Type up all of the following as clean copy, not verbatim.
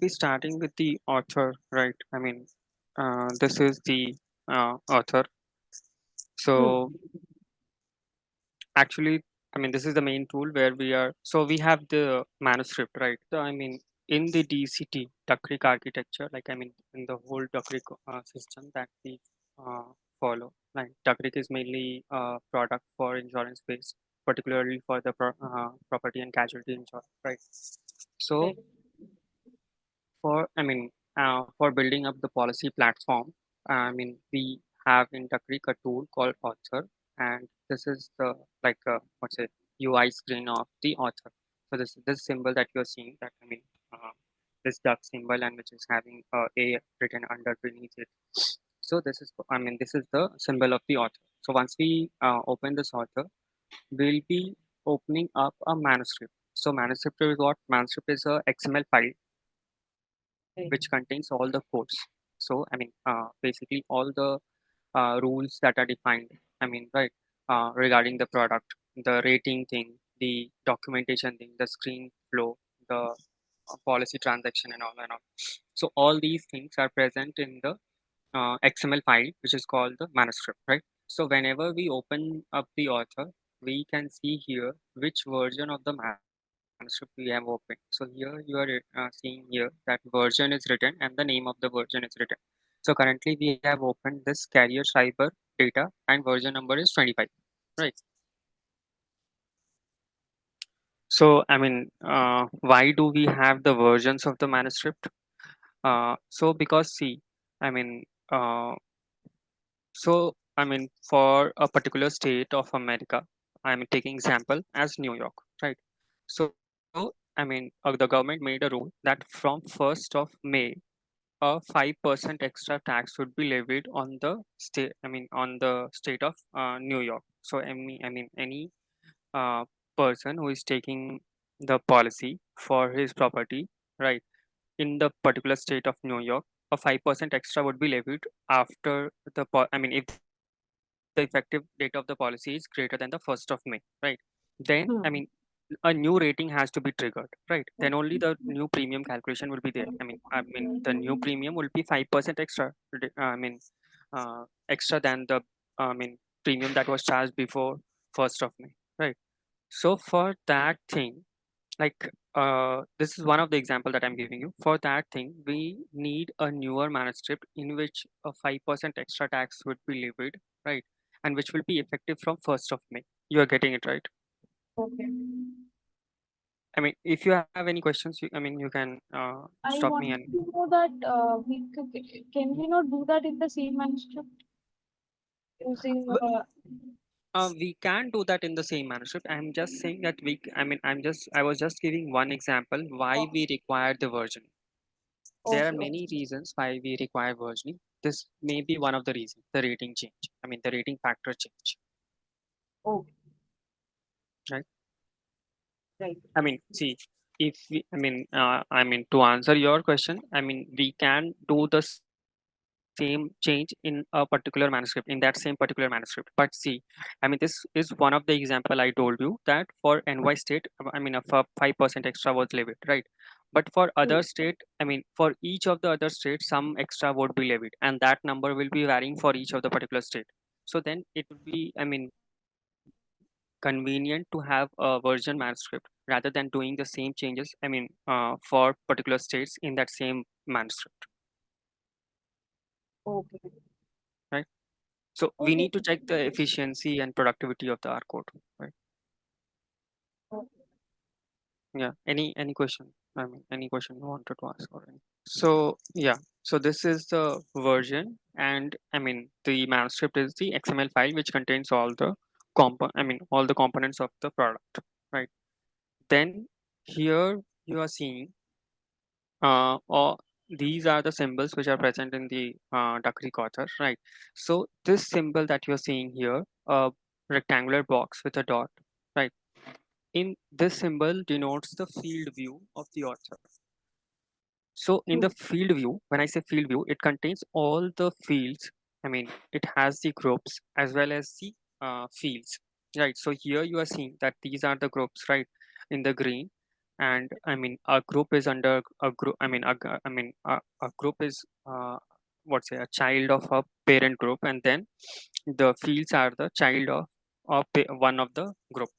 be starting with the author, right? This is the author. So Hmm. actually, this is the main tool where we are. So we have the manuscript, right? So in the DCT, Duck Creek architecture, in the whole Duck Creek system that we uh, follow. Like Duck Creek is mainly a product for insurance space, particularly for the property and casualty insurance, right? So Right. for building up the policy platform, we have in Duck Creek a tool called Author, and this is the what's it UI screen of the author. So this symbol that you're seeing, this duck symbol, and which is having a written underneath it. So this is the symbol of the author. So once we open this author, we'll be opening up a manuscript. So manuscript is what? Manuscript is a XML file which Right. contains all the codes. So basically all the rules that are defined. Right, regarding the product, the rating thing, the documentation thing, the screen flow, the policy transaction, and all. So all these things are present in the XML file, which is called the manuscript, right? So whenever we open up the author, we can see here which version of the manuscript we have opened. So here you are seeing here that version is written and the name of the version is written. So currently we have opened this carrier cyber data and version number is 25, right? So why do we have the versions of the manuscript? So because see, I mean, uh, for a particular state of America, I'm taking example as New York, right? So, the government made a rule that from 1st of May, a 5% extra tax would be levied on the state, on the state of New York. So, any uh, person who is taking the policy for his property, right, in the particular state of New York, a 5% extra would be levied after if the effective date of the policy is greater than the 1st of May, right? Then, Hmm. a new rating has to be triggered, right? Then only the new premium calculation will be there. The new premium will be 5% extra. Extra than the premium that was charged before 1st of May, right? So for that thing, this is one of the example that I'm giving you. For that thing, we need a newer manuscript in which a 5% extra tax would be levied, right? And which will be effective from 1st of May. You are getting it right. Okay. If you have any questions, you can I stop me want and to know that can we not do that in the same manuscript using we can do that in the same manuscript. I'm just saying that I was just giving one example why okay, we require the version. There are okay, many reasons why we require versioning. This may be one of the reasons, the rating change. The rating factor change, okay, right? right. See, if we, to answer your question, we can do the same change in a particular manuscript, in that same particular manuscript. But see, this is one of the example I told you that for NY state, a 5% extra was levied, right? But for Hmm. other state, for each of the other states, some extra would be levied, and that number will be varying for each of the particular state. So then it would be, convenient to have a version manuscript rather than doing the same changes. For particular states in that same manuscript, Okay, right? So we okay, need to check the efficiency and productivity of the R code, right? okay. Yeah. Any question? Any question you wanted to ask or any? So yeah. So this is the version, and the manuscript is the XML file which contains all the all the components of the product, right? Then here you are seeing or these are the symbols which are present in the Duck Creek author, right? So this symbol that you're seeing here, a rectangular box with a dot, right? In this symbol denotes the field view of the author. So in the Hmm. field view, when I say field view, it contains all the fields. It has the groups as well as the fields, right? So here you are seeing that these are the groups, right, in the green. and I mean a group is under a group. I mean a group is what's say a child of a parent group, and then the fields are the child of one of the group,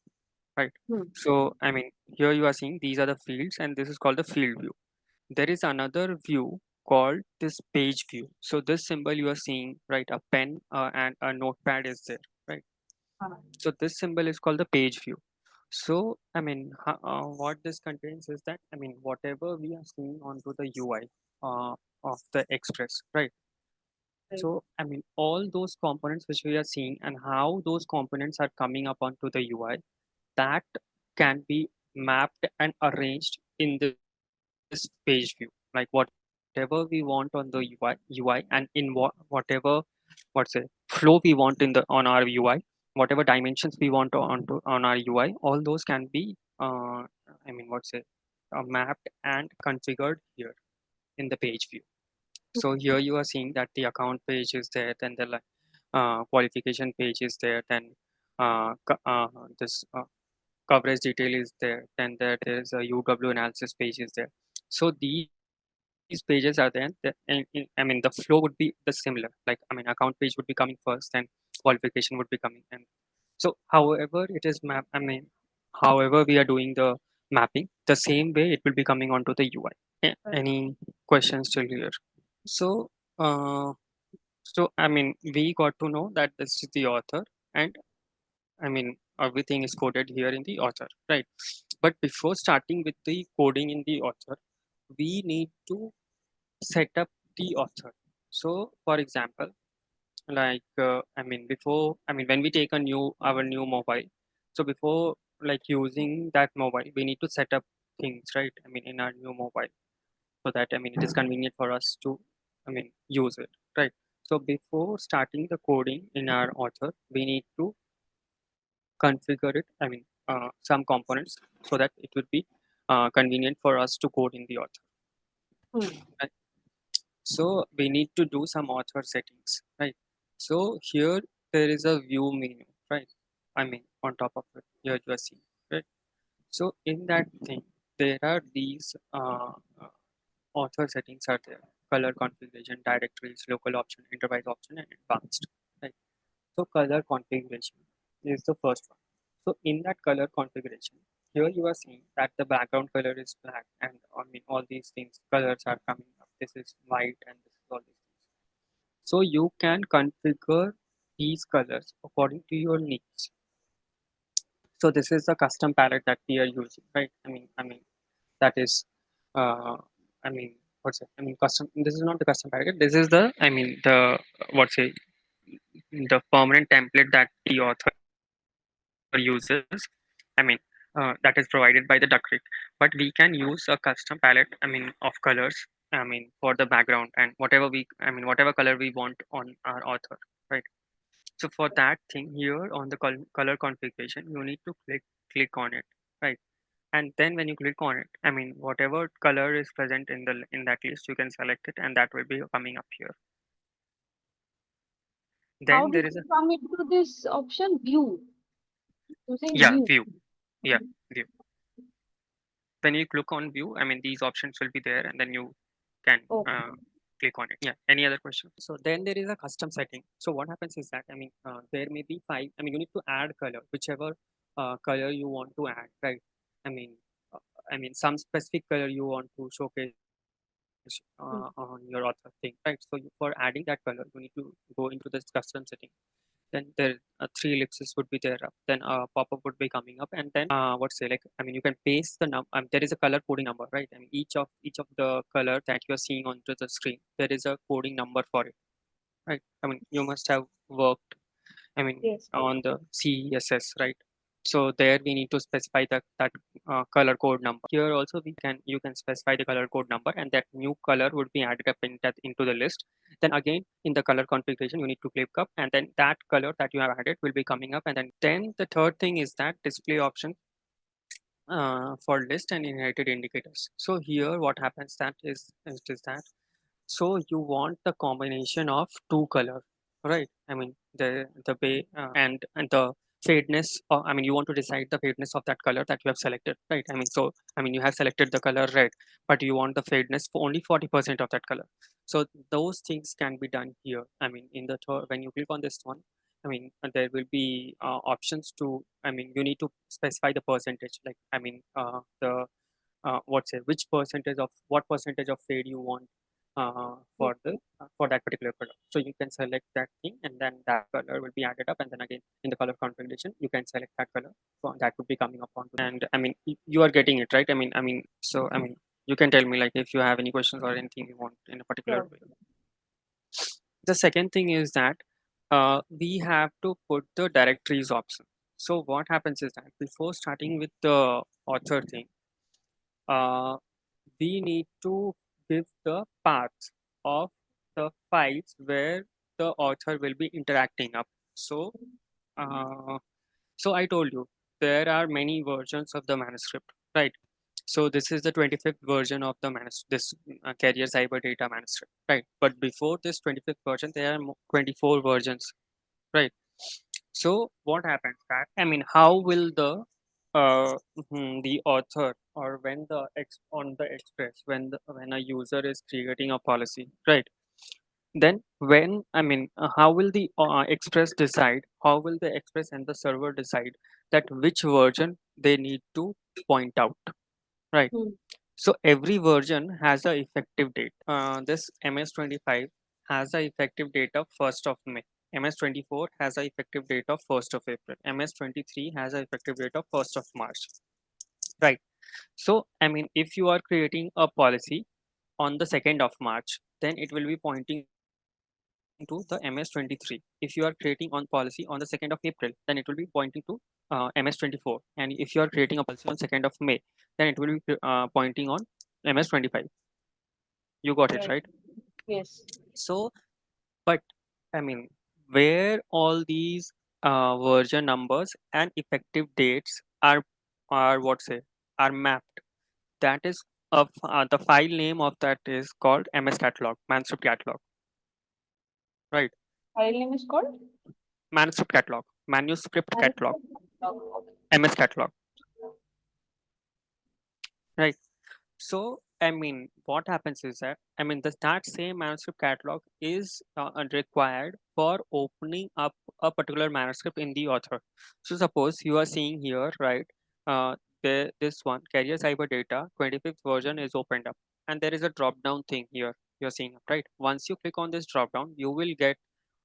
right? Hmm. So I mean here you are seeing these are the fields, and this is called the field view. There is another view called this page view. So this symbol you are seeing, right? A pen and a notepad is there, right? Ah, So this symbol is called the page view. So I mean, what this contains is that I mean, whatever we are seeing onto the UI of the Express, right? right. So I mean, all those components which we are seeing and how those components are coming up onto the UI, that can be mapped and arranged in this page view. Like whatever we want on the UI and in whatever what's it flow we want in the on our UI, whatever dimensions we want on our UI, all those can be I mean what's it mapped and configured here in the page view. So here you are seeing that the account page is there, then the qualification page is there, then this coverage detail is there, then there is a UW analysis page is there. So these pages are there, I mean the flow would be the similar. Like I mean account page would be coming first, then qualification would be coming, and so however it is map. I mean however we are doing the mapping, the same way it will be coming onto the UI. Right. Any questions till here? So uh, so I mean we got to know that this is the author, and I mean everything is coded here in the author, right? But before starting with the coding in the author, we need to set up the author. So for example, like I mean before, I mean when we take a new our new mobile, so before like using that mobile, we need to set up things, right? I mean in our new mobile, so that I mean it is convenient for us to I mean use it, right? So before starting the coding in our author, we need to configure it. I mean some components so that it would be convenient for us to code in the author. Hmm. Right? So we need to do some author settings, right? So here there is a view menu, right? I mean on top of it, here you are seeing, right? So in that thing, there are these author settings are there: color configuration, directories, local option, enterprise option, and advanced. Right. So color configuration is the first one. So in that color configuration, here you are seeing that the background color is black, and I mean all these things colors are coming up. This is white, and this is all these things. So you can configure these colors according to your needs. So this is the custom palette that we are using, right? I mean that is uh, I mean what's it? I mean custom. This is not the custom palette. This is the I mean the what's it? The permanent template that the author uses. I mean that is provided by the Duck Creek. But we can use a custom palette. I mean of colors. I mean for the background and whatever whatever color we want on our author, right? So for that thing here on the color configuration, you need to click on it, right? And then when you click on it, I mean whatever color is present in the in that list, you can select it, and that will be coming up here. How Then did there is you a come into this option? View. You're saying yeah view. view, yeah view. When you click on view, I mean these options will be there, and then you can Okay. click on it. Yeah. Any other question? So then there is a custom setting. So what happens is that I mean there may be five. I mean you need to add color, whichever color you want to add, right? I mean uh, I mean some specific color you want to showcase on your author thing, right? So you, for adding that color, you need to go into this custom setting. Then there three ellipses would be there. Then a pop-up would be coming up, and then what say like I mean you can paste the there is a color coding number, right? I mean each of the color that you are seeing onto the screen, there is a coding number for it, right? I mean you must have worked I mean Yes. on the CSS, right? So there we need to specify that color code number. Here also we can you can specify the color code number, and that new color would be added up in that into the list. Then again in the color configuration you need to click up, and then that color that you have added will be coming up. And then the third thing is that display option for list and inherited indicators. So here what happens is that so you want the combination of two color, right? I mean the bay and the fadeness, or I mean, you want to decide the fadeness of that color that you have selected, right? I mean, so I mean, you have selected the color red, but you want the fadeness for only 40% of that color. So those things can be done here. I mean, in the when you click on this one, I mean, there will be options to. I mean, you need to specify the percentage, like I mean, the what's it, which percentage of what percentage of fade you want for the for that particular color. So you can select that thing, and then that color will be added up, and then again in the color configuration you can select that color. So that would be coming up onto. And I mean, you are getting it right. I mean, so I mean, you can tell me like if you have any questions or anything you want in a particular Sure. way. The second thing is that we have to put the directories option. So what happens is that before starting with the author thing, uh, we need to give the path of the files where the author will be interacting up. So, uh, so I told you there are many versions of the manuscript, right? So this is the 25th version of the this carrier cyber data manuscript, right? But before this 25th version, there are 24 versions, right? So what happens that I mean, how will the author, or when on the express, when a user is creating a policy, right? Then when I mean, how will the express decide? How will the express and the server decide that which version they need to point out, right? Hmm. So every version has a effective date. This MS-25 has a effective date of 1st of May. MS-24 has a effective date of 1st of April. MS-23 has a effective date of 1st of March. Right. So I mean, if you are creating a policy on the 2nd of March, then it will be pointing to the MS-23. If you are creating on policy on the 2nd of April, then it will be pointing to MS-24. And if you are creating a policy on 2nd of May, then it will be pointing on MS-25. You got it Right. right. Yes. So, but I mean, where all these version numbers and effective dates are what say are mapped. That is the file name of that is called MS catalog, manuscript catalog, right? File name is called Manuscript catalog, manuscript. Okay. MS catalog, right? So, I mean, what happens is that, I mean, that same manuscript catalog is required for opening up a particular manuscript in the author. So, suppose you are seeing here, right? Uh, this one, Carrier Cyber Data 25th version is opened up, and there is a drop down thing here you're seeing, right? Once you click on this drop down, you will get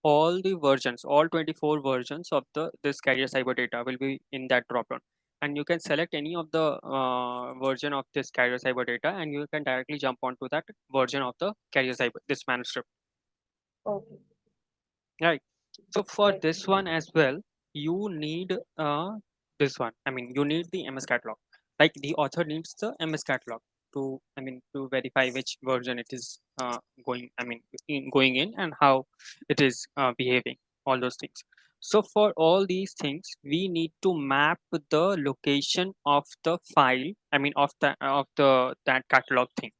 all the versions, all 24 versions of this Carrier Cyber Data will be in that drop down, and you can select any of the version of this carrier cyber data, and you can directly jump onto that version of the carrier cyber this manuscript, Okay. right? So for Right. this one as well, you need this one, I mean, you need the MS catalog. Like the author needs the MS catalog to, I mean, to verify which version it is going, I mean, going in, and how it is behaving, all those things. So for all these things, we need to map the location of the file, I mean, of the that catalog thing.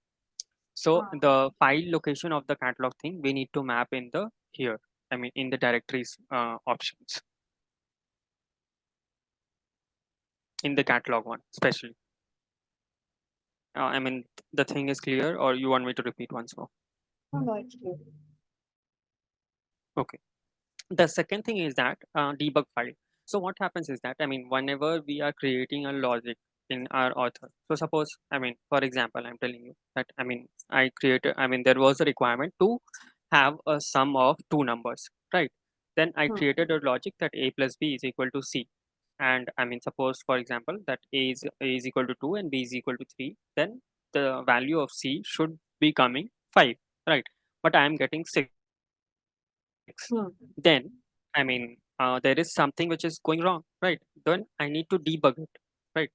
So Ah. the file location of the catalog thing we need to map in the here, I mean, in the directories options, in the catalog one especially. I mean, the thing is clear, or you want me to repeat once more? No, no, it's clear. Okay. The second thing is that debug file. So what happens is that, I mean, whenever we are creating a logic in our author, so suppose, I mean, for example, I'm telling you that, I mean, I mean, there was a requirement to have a sum of two numbers, right? Then I Hmm. created a logic that a plus b is equal to c. And I mean, suppose, for example, that a is equal to 2 and b is equal to 3, then the value of c should be coming 5, right? But I am getting 6. Hmm. Then I mean, there is something which is going wrong, right? Then I need to debug it, right?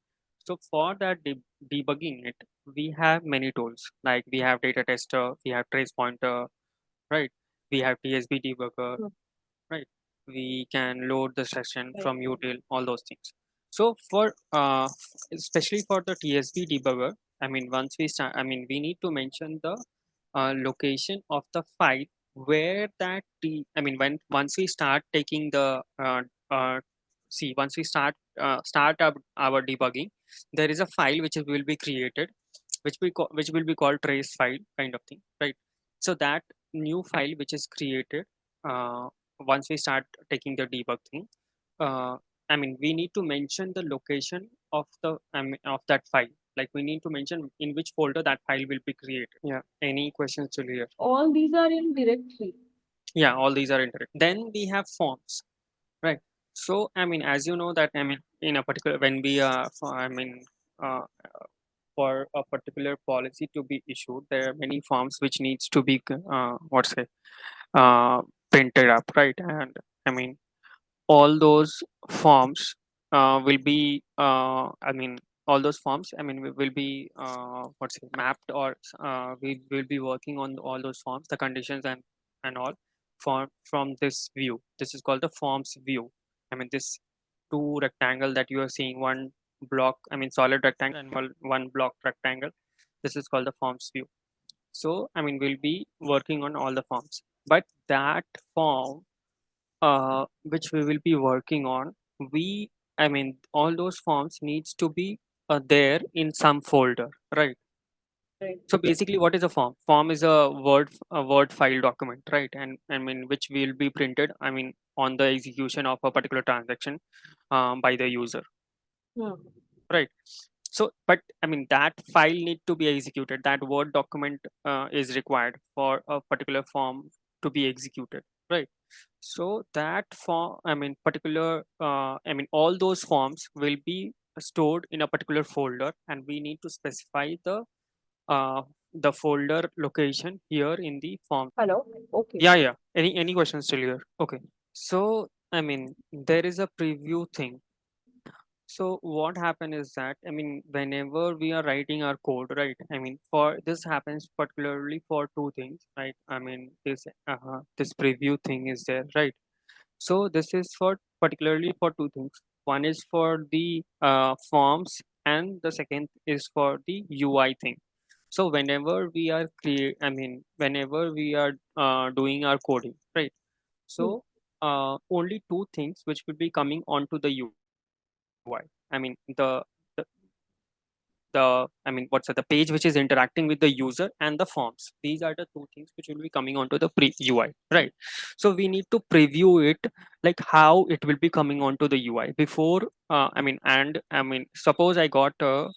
So for that debugging it, we have many tools, like we have data tester, we have trace pointer, right? We have tsb debugger, Hmm. right? We can load the session Right. from util, all those things. So for especially for the tsb debugger, I mean, once we start, I mean, we need to mention the location of the file where I mean, when once we start taking the see, once we start our debugging, there is a file which will be created, which will be called trace file kind of thing, right? So that new file which is created, uh, once we start taking the debug thing, uh, I mean, we need to mention the location of the of that file. Like we need to mention in which folder that file will be created. Yeah. Any questions to here? All these are in directory. Yeah, all these are indirect. Then we have forms, right? So I mean, as you know that I mean, in a particular when we I mean, uh, for a particular policy to be issued, there are many forms which needs to be what's it printed up, right? And I mean, all those forms will be I mean, all those forms I mean will be what's it mapped, or we will be working on all those forms, the conditions and all from this view. This is called the forms view. I mean, this two rectangle that you are seeing, one block I mean solid rectangle and one block rectangle, this is called the forms view. So I mean, we'll be working on all the forms, but that form which we will be working on, we I mean, all those forms needs to be there in some folder, right? Right. So basically, what is a form? Form is a word file document, right? And I mean, which will be printed, I mean, on the execution of a particular transaction by the user, Hmm. right? So but I mean, that file need to be executed, that word document is required for a particular form to be executed, right? So that form I mean particular I mean, all those forms will be stored in a particular folder, and we need to specify uh, the folder location here in the form. Hello. Okay. Yeah, yeah, any questions still here? Okay. So I mean, there is a preview thing. So what happened is that I mean, whenever we are writing our code, right? I mean, for this happens particularly for two things, right? I mean, this preview thing is there, right? So this is for particularly for two things. One is for the forms, and the second is for the UI thing. So whenever we are whenever we are doing our coding, right? Hmm. So only two things which will be coming onto the UI. I mean, the I mean, what's the page which is interacting with the user and the forms. These are the two things which will be coming onto the pre UI, right? So we need to preview it, like how it will be coming onto the UI before. And I mean, suppose I got a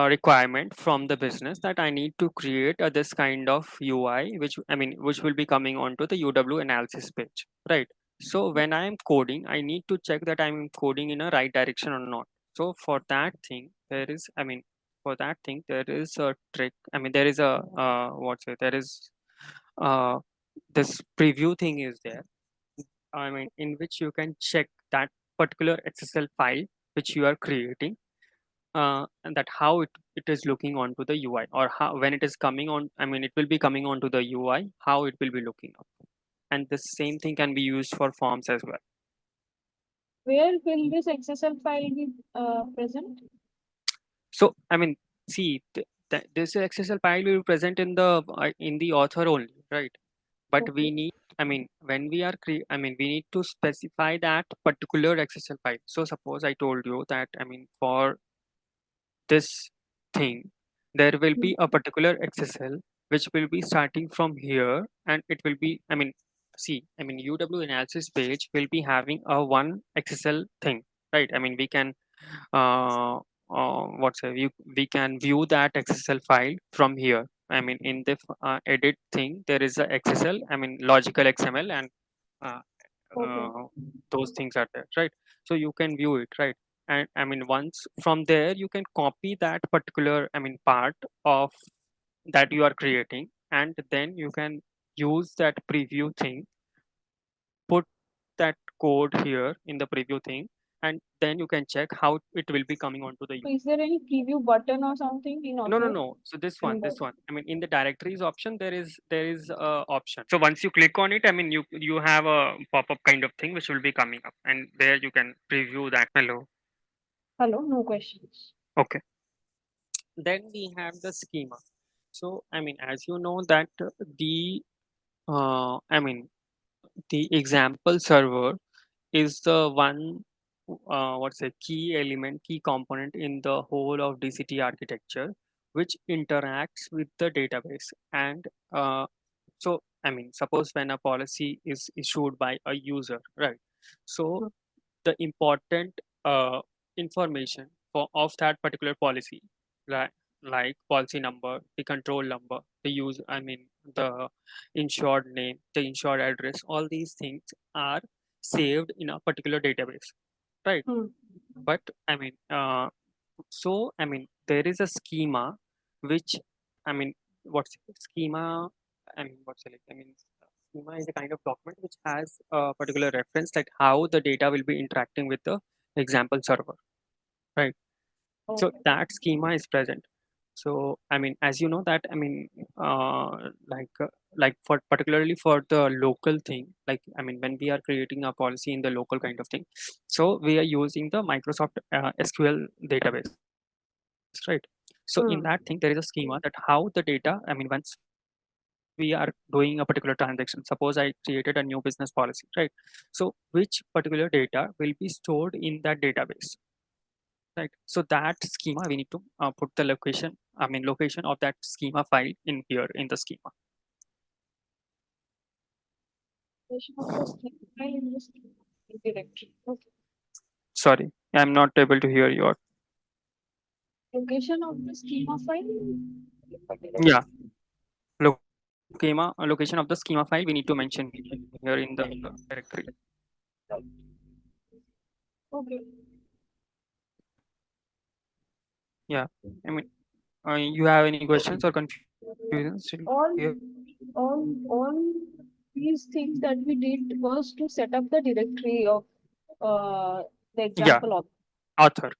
requirement from the business that I need to create this kind of UI, which I mean, which will be coming onto the UW analysis page, right? So when I am coding, I need to check that I'm coding in a right direction or not. So for that thing, for that thing, there is a trick. I mean, there is a what's it? There is uh, this preview thing is there. I mean, in which you can check that particular XSL file which you are creating, and that how it is looking onto the UI, or how when it is coming on. I mean, it will be coming onto the UI, how it will be looking up. And the same thing can be used for forms as well. Where will this XSL file be present? So I mean, see, this XSL file will present in the author only, right? But we Okay. need, I mean, when we are we need to specify that particular XSL file. So suppose I told you that I mean, for this thing, there will Hmm. be a particular XSL which will be starting from here, and it will be, I mean, see, I mean, UW analysis page will be having a one XSL thing, right? I mean, we can uh, we can view that XSL file from here. I mean, in the edit thing, there is a XSL. I mean, logical XML, and uh, Okay. uh, those things are there, right? So you can view it, right? And I mean, once from there, you can copy that particular, I mean, part of that you are creating, and then you can use that preview thing, put that code here in the preview thing, and then you can check how it will be coming onto the. So is there any preview button or something in No, no, author? no. So this one, And this one. I mean, in the directories option, there is a option. So once you click on it, I mean, you have a pop-up kind of thing which will be coming up, and there you can preview that. Hello. hello, no questions. Okay. Then we have the schema. So I mean, as you know that the I mean, the example server is the one what's a key element, key component in the whole of DCT architecture, which interacts with the database. And so, I mean, suppose when a policy is issued by a user, right? So Hmm. the important information for of that particular policy, like policy number, the control number, the use, I mean, the insured name, the insured address, all these things are saved in a particular database, right? Hmm. But I mean, so I mean, there is a schema which, I mean, what's schema? I mean, what's it like? I mean, schema is a kind of document which has a particular reference, like how the data will be interacting with the example server, right? So Okay. that schema is present. So I mean, as you know that, I mean, like for particularly for the local thing, like I mean, when we are creating a policy in the local kind of thing, so we are using the Microsoft SQL database, right? So in that thing, there is a Hmm. schema that how the data, I mean, once we are doing a particular transaction, suppose I created a new business policy, right? So which particular data will be stored in that database, right? So that schema we need to put the location, I mean, location of that schema file in here in the schema. Location of the schema file in the schema directory. Okay. Sorry, I'm not able to hear your. Location of the schema file in the Yeah, directory. location of the schema file we need to mention here in the directory. Right. Okay. Yeah, I mean, you have any questions or confusions here? All all these things that we did was to set up the directory of the Yeah, example of. author.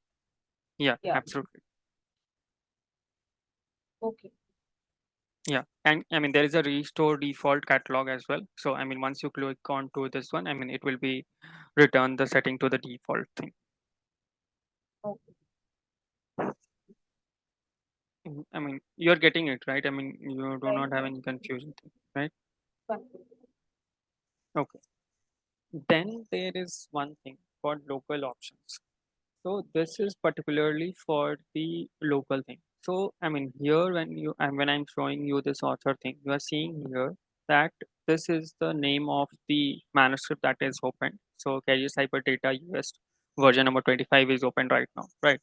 Yeah, Yeah. absolutely. Okay. Yeah, and I mean there is a restore default catalog as well. So I mean once you click on to this one, I mean it will be return the setting to the default thing. Okay. I mean you're getting it right. I mean you do Right. not have any confusion thing, right? Fine. Okay. Then there is one thing called local options. So this is particularly for the local thing. So I mean here when you and when I'm showing you this author thing, you are seeing here that this is the name of the manuscript that is open. So Carrier Cyber Data US version number 25 is open right now, right?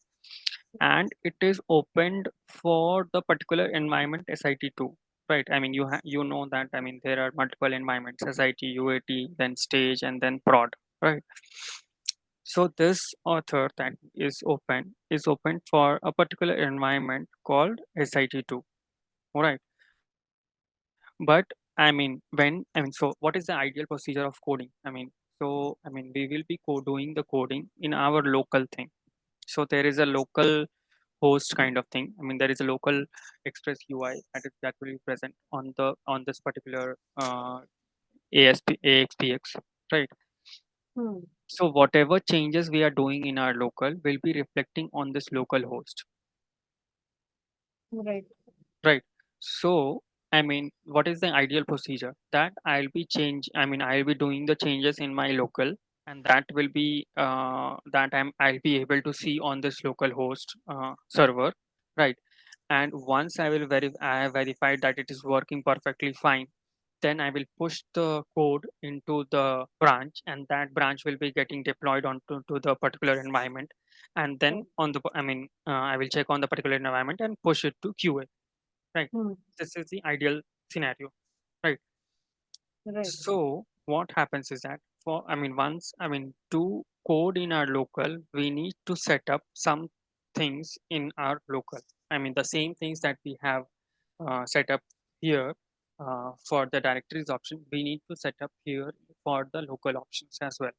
And it is opened for the particular environment SIT2, right? I mean you know that, I mean there are multiple environments SIT, UAT, then stage, and then prod, right? So this author that is open for a particular environment called SIT2, right? But I mean, so what is the ideal procedure of coding? I mean, so I mean, we will be doing the coding in our local thing. So there is a local host kind of thing. I mean, there is a local Express UI that will be present on this particular AXPX, right? Hmm. So whatever changes we are doing in our local will be reflecting on this local host, Right. right? So I mean, what is the ideal procedure? That I'll be doing the changes in my local, and that will be I'll be able to see on this local host server, right? And once I have verified that it is working perfectly fine, then I will push the code into the branch, and that branch will be getting deployed onto to the particular environment. And then I will check on the particular environment and push it to QA, right? Hmm. This is the ideal scenario, right? Right. So what happens is that once to code in our local, we need to set up some things in our local. I mean the same things that we have set up here for the directories option, we need to set up here for the local options as well,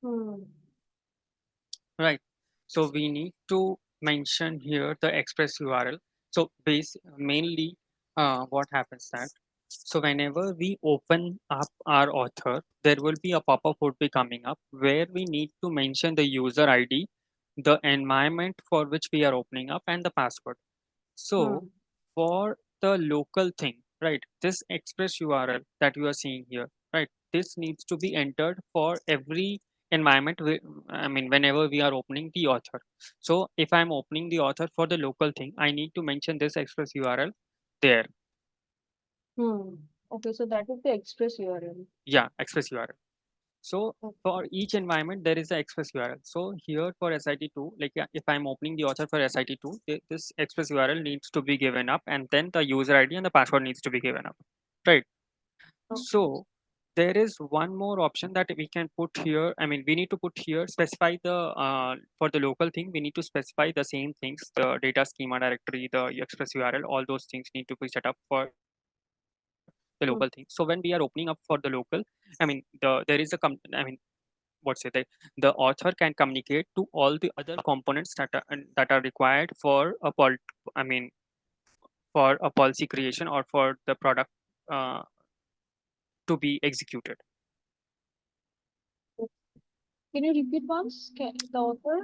Hmm. right? So we need to mention here the express URL. So mainly what happens that, so whenever we open up our author, there will be a pop-up would be coming up where we need to mention the user ID, the environment for which we are opening up, and the password. So Hmm. for the local thing, right, this express URL that you are seeing here, right, this needs to be entered for every environment, I mean, whenever we are opening the author. So if I'm opening the author for the local thing, I need to mention this express URL there. Hmm. Okay, so that is the express URL. Yeah, express URL. So Okay. for each environment, there is the express URL. So here for SIT2, like yeah, if I'm opening the author for SIT2, this express URL needs to be given up, and then the user ID and the password needs to be given up, right? Okay. So there is one more option that we can put here. I mean, we need to put here, specify the, for the local thing, we need to specify the same things, the data schema directory, the express URL, all those things need to be set up for the local thing. So when we Hmm. are opening up for the local, I mean, there is a, I mean, what's it, the author can communicate to all the other components that are required for a I mean, for a policy creation or for the product uh, to be executed. Can you repeat once? The author,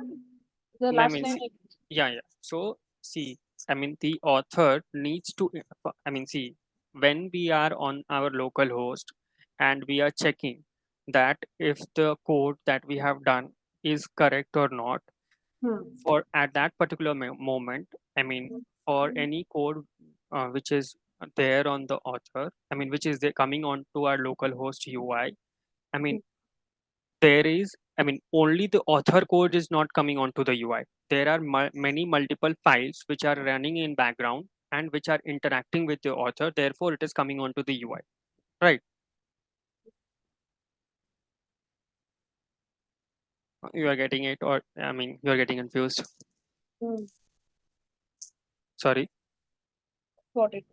the I last mean, line. see, yeah. So see, I mean, the author needs to, I mean, see, when we are on our local host and we are checking that if the code that we have done is correct or not, Hmm. for at that particular moment, I mean, for any code which is there on the author, I mean, which is there coming on to our local host UI, I Hmm. mean, there is, I mean, only the author code is not coming onto the UI. There are many multiple files which are running in background and which are interacting with the author, therefore it is coming onto the UI, right? You are getting it, or I mean, you are getting confused. Hmm. Sorry. Got it.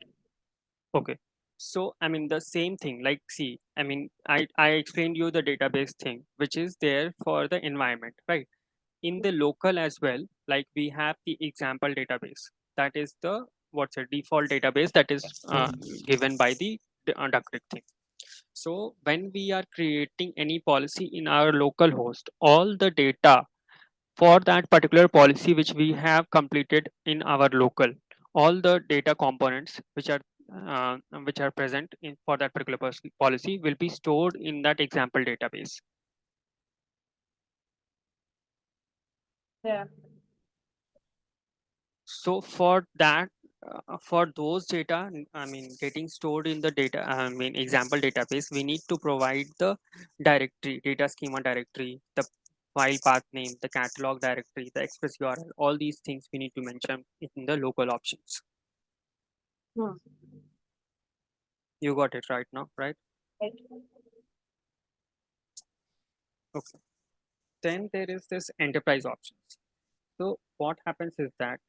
Okay. So, I mean, the same thing, like, see, I mean, I explained you the database thing, which is there for the environment, right? In the local as well, like we have the example database. That is the, what's a default database that is given by the Duck Creek thing. So when we are creating any policy in our local host, all the data for that particular policy which we have completed in our local, all the data components which are present in for that particular policy will be stored in that example database. Yeah. So for that, for those data, I mean, getting stored in the data, I mean, example database, we need to provide the directory, data schema directory, the file path name, the catalog directory, the express URL, all these things we need to mention in the local options. Hmm. You got it right now, right? Right. Okay. Then there is this enterprise options. So what happens is that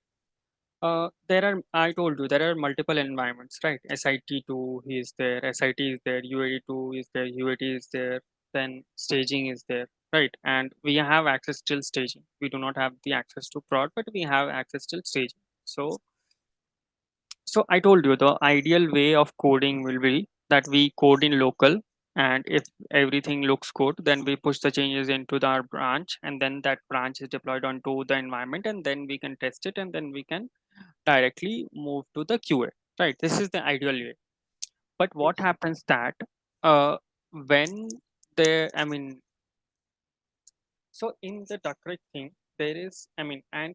there are, I told you, there are multiple environments, right? SIT2 is there, SIT is there, UAT2 is there, UAT is there, then staging is there, right? And we have access till staging. We do not have the access to prod, but we have access till staging. So, so I told you the ideal way of coding will be that we code in local, and if everything looks good, then we push the changes into our branch, and then that branch is deployed onto the environment, and then we can test it, and then we can directly move to the QA, right? This is the ideal way. But what Yes. happens that when the, I mean, so in the Duck Creek thing, there is, I mean, and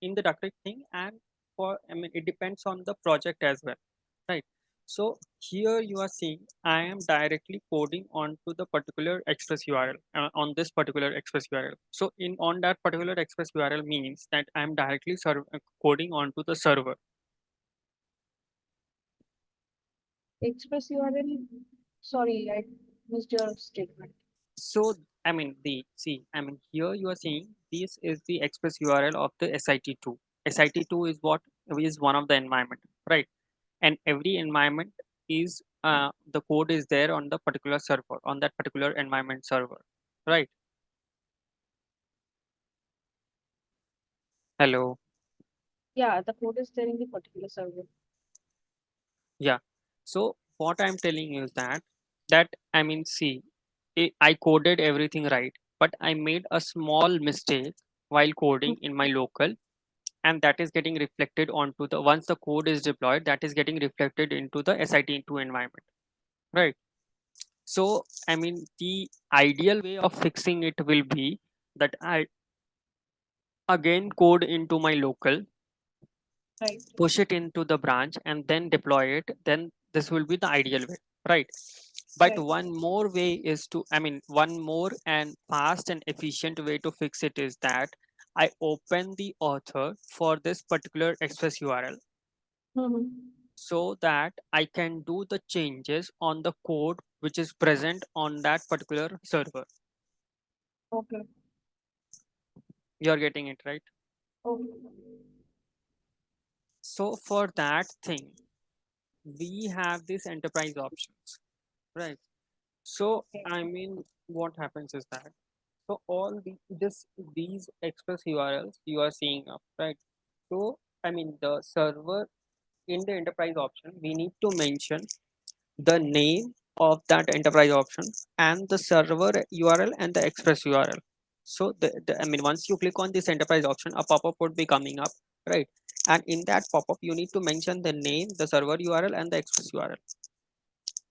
in the Duck Creek thing, and for, I mean, it depends on the project as well, right? So here you are seeing I am directly coding onto the particular express URL on this particular express URL. So in on that particular express URL means that I am directly coding onto the server. Express URL. Sorry, I missed your statement. So, I mean, the see, I mean, here you are saying this is the express URL of the SIT2. SIT2 is what is one of the environment, right? And every environment is the code is there on the particular server, on that particular environment server, right? Hello, Yeah, the code is there in the particular server. yeah. So what I'm telling you is that I mean, see, I coded everything right, but I made a small mistake while Hmm. coding in my local, and that is getting reflected onto the, once the code is deployed, that is getting reflected into the SIT2 environment, right? So, I mean, the ideal way of fixing it will be that I again code into my local, Right. push it into the branch, and then deploy it. Then this will be the ideal way, right? But Right. one more way is to, I mean, one more and fast and efficient way to fix it is that I open the author for this particular express URL Mm-hmm. so that I can do the changes on the code which is present on that particular server. Okay. You're getting it, right? Okay. So for that thing, we have these enterprise options, right? So I mean, what happens is that so all these express URLs you are seeing up, right? So I mean, the server in the enterprise option, we need to mention the name of that enterprise option and the server URL and the express URL. So I mean, once you click on this enterprise option, a pop-up would be coming up, right? And in that pop-up, you need to mention the name, the server URL, and the express URL.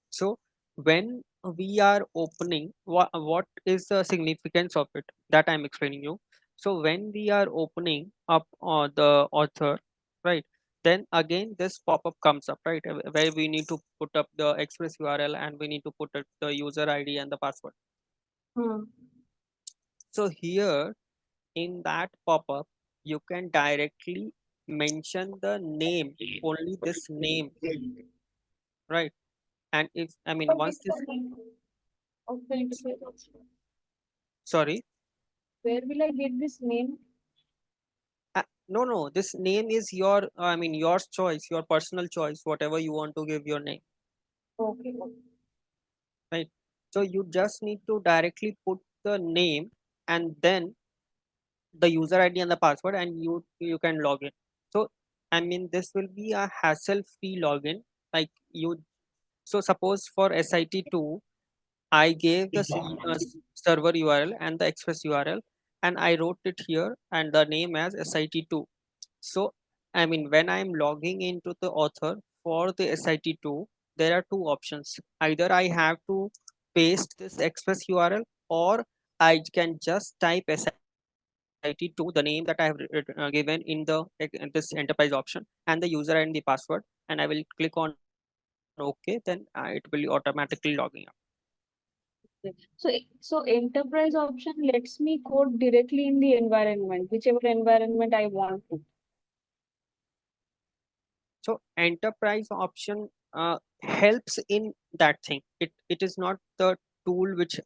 So when we are opening, what is the significance of it that I'm explaining you? So when we are opening up the author, right? Then again this pop-up comes up, right? Where we need to put up the express URL and we need to put up the user ID and the password. Hmm. So here in that pop-up, you can directly mention the name, only this name, right? And if I mean What once is the this, name of the interface option? sorry. Where will I get this name? No, no, this name is your, I mean, your choice, your personal choice, whatever you want to give your name, Okay. Okay. right? So you just need to directly put the name and then the user ID and the password, and you can log in. So, I mean, this will be a hassle-free login. Like you, so suppose for SIT2, I gave the server URL and the express URL, and I wrote it here and the name as SIT2. So, I mean, when I'm logging into the author for the SIT2, there are two options. Either I have to paste this express URL, or I can just type SIT2, the name that I have given in the this enterprise option, and the user and the password, and I will click on OK. Then it will automatically logging up. Okay. So enterprise option lets me code directly in the environment, whichever environment I want to. So enterprise option helps in that thing. It is not the tool which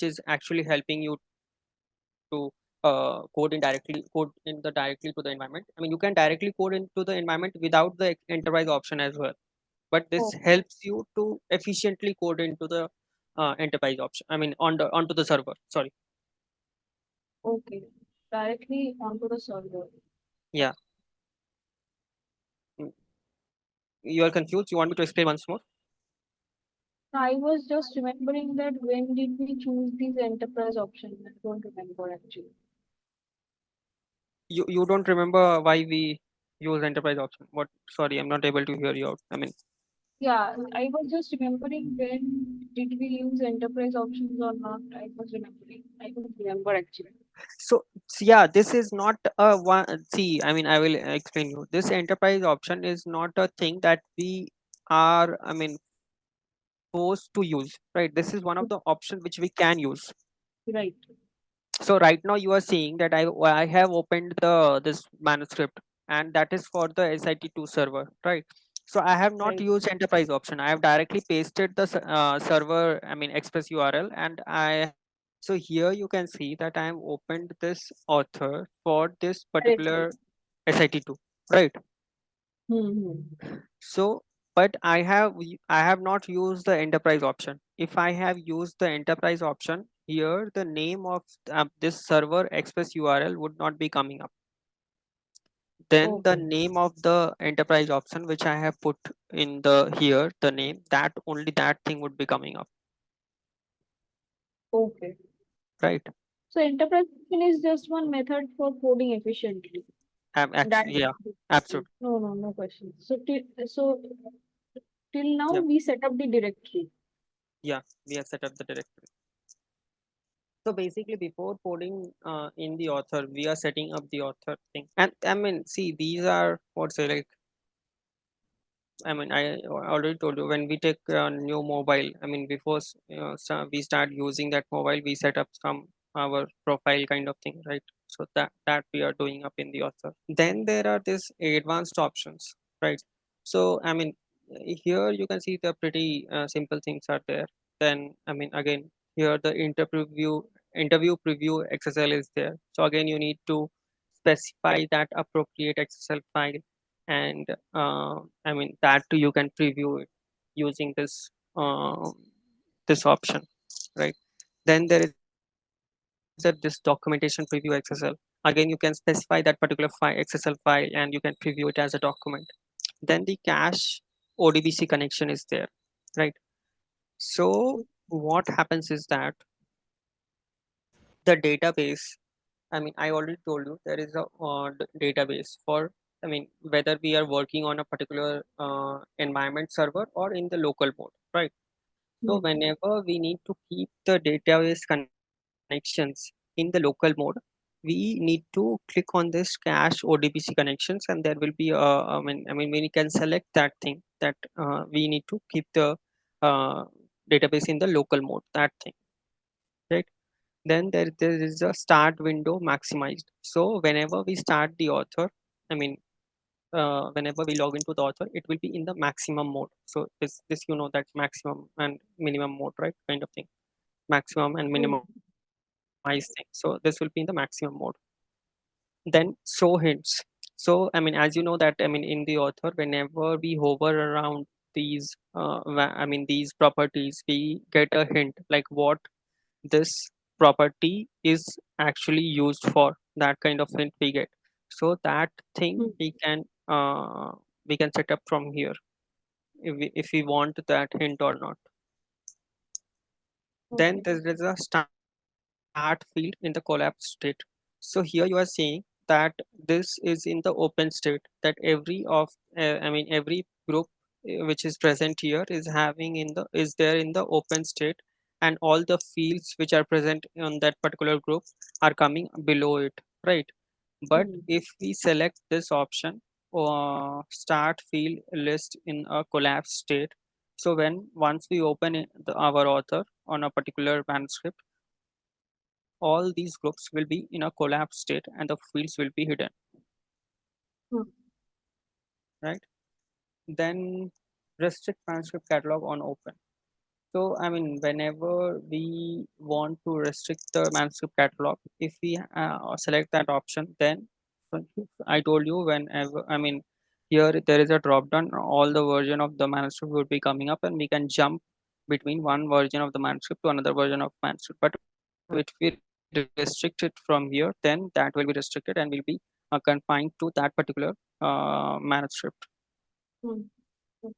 is actually helping you to code code in the directly to the environment. I mean, you can directly code into the environment without the enterprise option as well. But this Oh, helps you to efficiently code into the enterprise option. I mean, on the onto the server. Sorry. okay. Directly onto the server. Yeah. Mm, you are confused. You want me to explain once more? I was just remembering that when did we choose these enterprise option? I don't remember actually. You don't remember why we use enterprise option? What? Sorry, I'm not able to hear you out. I mean. Yeah, I was just remembering when did we use enterprise options or not. I was remembering. I don't remember actually. So yeah, this is not a one. See, I mean, I will explain you. This enterprise option is not a thing that we are, I mean, forced to use, right? This is one of the option which we can use. Right. So right now you are seeing that I have opened the this manuscript, and that is for the SIT2 server, right? So I have not Right. used enterprise option. I have directly pasted the server, I mean, express URL, and I. So here you can see that I have opened this author for this Correct. particular SIT2, right? Hmm. So, but I have not used the enterprise option. If I have used the enterprise option, here the name of this server express URL would not be coming up. Then the Okay. name of the enterprise option which I have put in the here, the name, that only that thing would be coming up, Okay. right? So enterprise option is just one method for coding efficiently. That Actually, yeah, absolutely. no questions. So till now Yep. we set up the directory. Yeah, we have set up the directory. So basically, before coding in the author, we are setting up the author thing. And I mean, see, these are what's say like. I mean, I already told you when we take a new mobile. I mean, before we start using that mobile, we set up some our profile kind of thing, right? So that we are doing up in the author. Then there are these advanced options, right? So I mean, here you can see the pretty simple things are there. Then I mean, again, here the interview preview XSL is there. So again, you need to specify that appropriate XSL file, and I mean that too you can preview it using this option, right? Then there is this documentation preview XSL. Again, you can specify that particular file XSL file and you can preview it as a document. Then the cache ODBC connection is there, right? So what happens is that the database, I mean, I already told you there is a database for, I mean, whether we are working on a particular environment server or in the local mode, right? So Hmm. whenever we need to keep the database connections in the local mode, we need to click on this cache ODBC connections, and there will be I mean, we can select that thing that we need to keep the uh, database in the local mode. That thing, right? Then there is a start window maximized. So whenever we start the author, I mean, whenever we log into the author, it will be in the maximum mode. So this you know that maximum and minimum mode, right? Kind of thing, maximum and Hmm. minimized thing. So this will be in the maximum mode. Then show hints. So I mean, as you know that I mean in the author, whenever we hover around these, I mean these properties, we get a hint like what this property is actually used for. That kind of hint we get. So that thing Hmm. we can set up from here if we want that hint or not. Then Okay. there is a start field in the collapse state. So here you are saying that this is in the open state, that every of I mean every group which is present here is having in the is there in the open state, and all the fields which are present on that particular group are coming below it, right? But Hmm. if we select this option, start field list in a collapse state, so when once we open our author on a particular manuscript, all these groups will be in a collapse state and the fields will be hidden, Hmm. right? Then restrict manuscript catalog on open. So, I mean, whenever we want to restrict the manuscript catalog, if we select that option, then I told you whenever, I mean, here there is a drop down, all the version of the manuscript would be coming up, and we can jump between one version of the manuscript to another version of manuscript. But if we restrict it from here, then that will be restricted and will be confined to that particular manuscript, Hmm. Okay.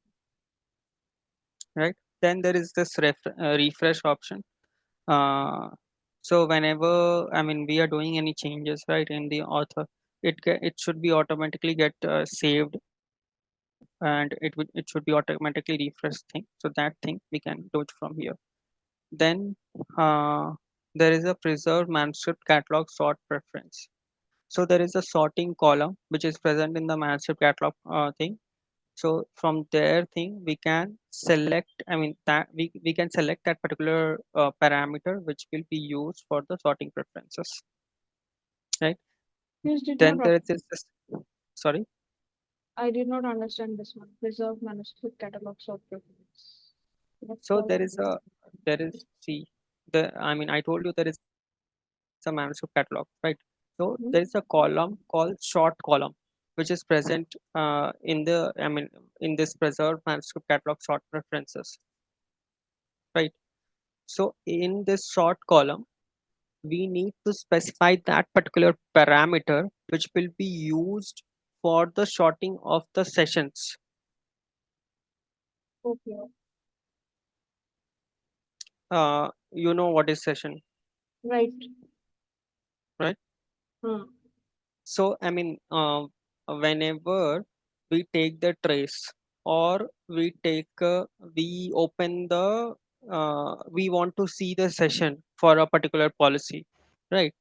right? Then there is this refresh option. uh, so whenever I mean we are doing any changes right in the author, it should be automatically get saved, and it should be automatically refresh thing. So that thing we can do it from here. Then uh, there is a preserve manuscript catalog sort preference. So there is a sorting column which is present in the manuscript catalog thing. So from there thing we can select, I mean that we can select that particular parameter which will be used for the sorting preferences, right? Please Then did there not. is this, sorry. I did not understand this one. Preserve manuscript catalogs of documents. That's So all. there is see the I mean I told you there is a manuscript catalog, right? So there is a column Hmm. called short column which is present in the I mean in this preserved manuscript catalog sort preferences, right? So in this short column we need to specify that particular parameter which will be used for the sorting of the sessions. Okay. You know what is session, Right. right? Hmm. So I mean, whenever we take the trace or we take we open the we want to see the session for a particular policy, right?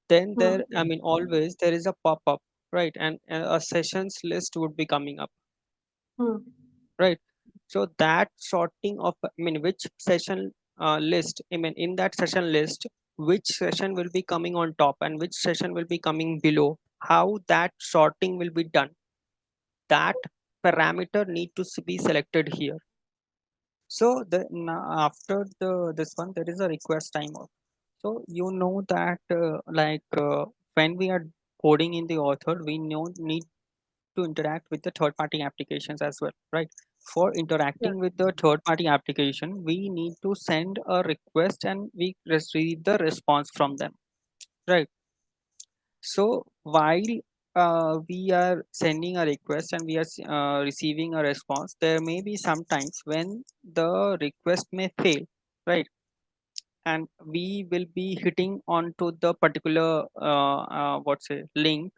Then Hmm. there, I mean, always there is a pop-up, right? And a sessions list would be coming up, Hmm. right? So that sorting of, I mean, which session list, I mean, in that session list, which session will be coming on top and which session will be coming below, how that sorting will be done, that parameter need to be selected here. So after this one, there is a request timeout. So you know that when we are coding in the author, we know need to interact with the third party applications as well, right? For Yeah. interacting with the third party application, we need to send a request and we receive the response from them, right? So while we are sending a request and we are receiving a response, there may be sometimes when the request may fail, right? And we will be hitting onto the particular what's a link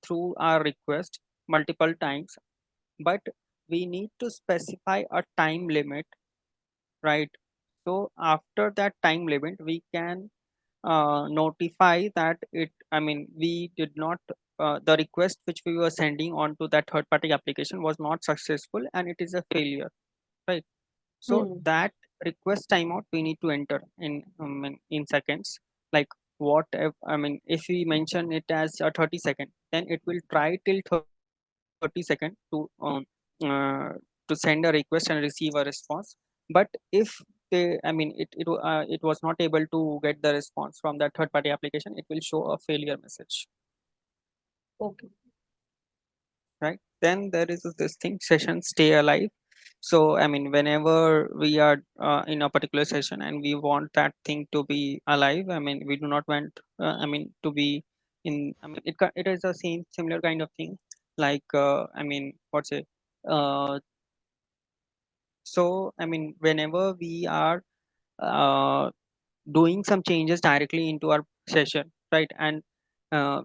through our request multiple times, but we need to specify a time limit, right? So after that time limit, we can notify that it, I mean, we did not the request which we were sending onto that third party application was not successful and it is a failure, right? So Hmm. that request timeout we need to enter in seconds, like I mean, if we mention it as a 30 second, then it will try till 30 second uh, to send a request and receive a response. But if they, I mean, it was not able to get the response from that third party application, it will show a failure message, Okay. right? Then there is this thing, session stay alive. So I mean, whenever we are in a particular session and we want that thing to be alive, I mean, we do not want I mean, to be in, I mean, it is the same similar kind of thing, like I mean, what's it, uh, so I mean, whenever we are uh, doing some changes directly into our session, right? And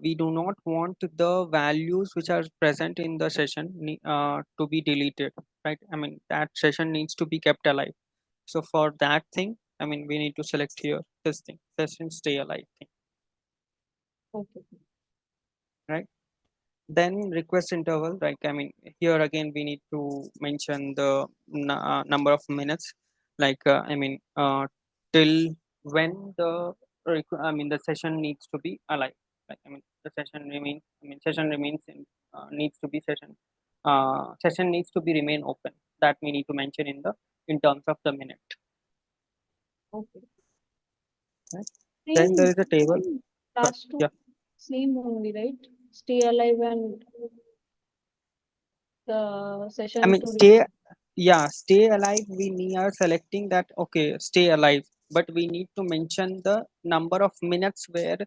we do not want the values which are present in the session to be deleted, right? I mean, that session needs to be kept alive. So for that thing, I mean, we need to select here this thing, session stay alive thing, Okay. right? Then request interval, like I mean, here again we need to mention the number of minutes, like I mean, till when the I mean, the session needs to be alive, like I mean, the session remains, I mean, session remains in needs to be session needs to be remain open, that we need to mention in terms of the minute, Okay. right? Then there Same, is a table. same Sorry, last two, yeah. same only, right? Stay alive and the I session mean, to remain. stay alive. We are selecting that, okay, stay alive, but we need to mention the number of minutes where,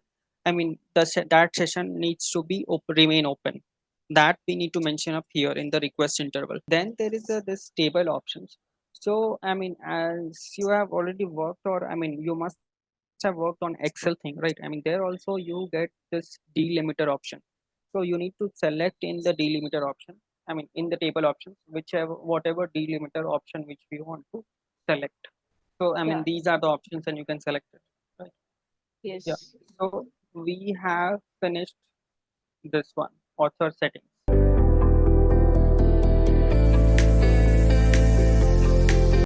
I mean, that session needs to be remain open. That we need to mention up here in the request interval. Then there is this table options. So, I mean, as you have already worked, or I mean, you must have worked on Excel thing, right? I mean, there also you get this delimiter option. So you need to select in the delimiter option, I mean, in the table options, whichever whatever delimiter option which we want to select. So I mean, Yeah. these are the options and you can select it. Right? Yeah. Yes. So we have finished this one, author settings.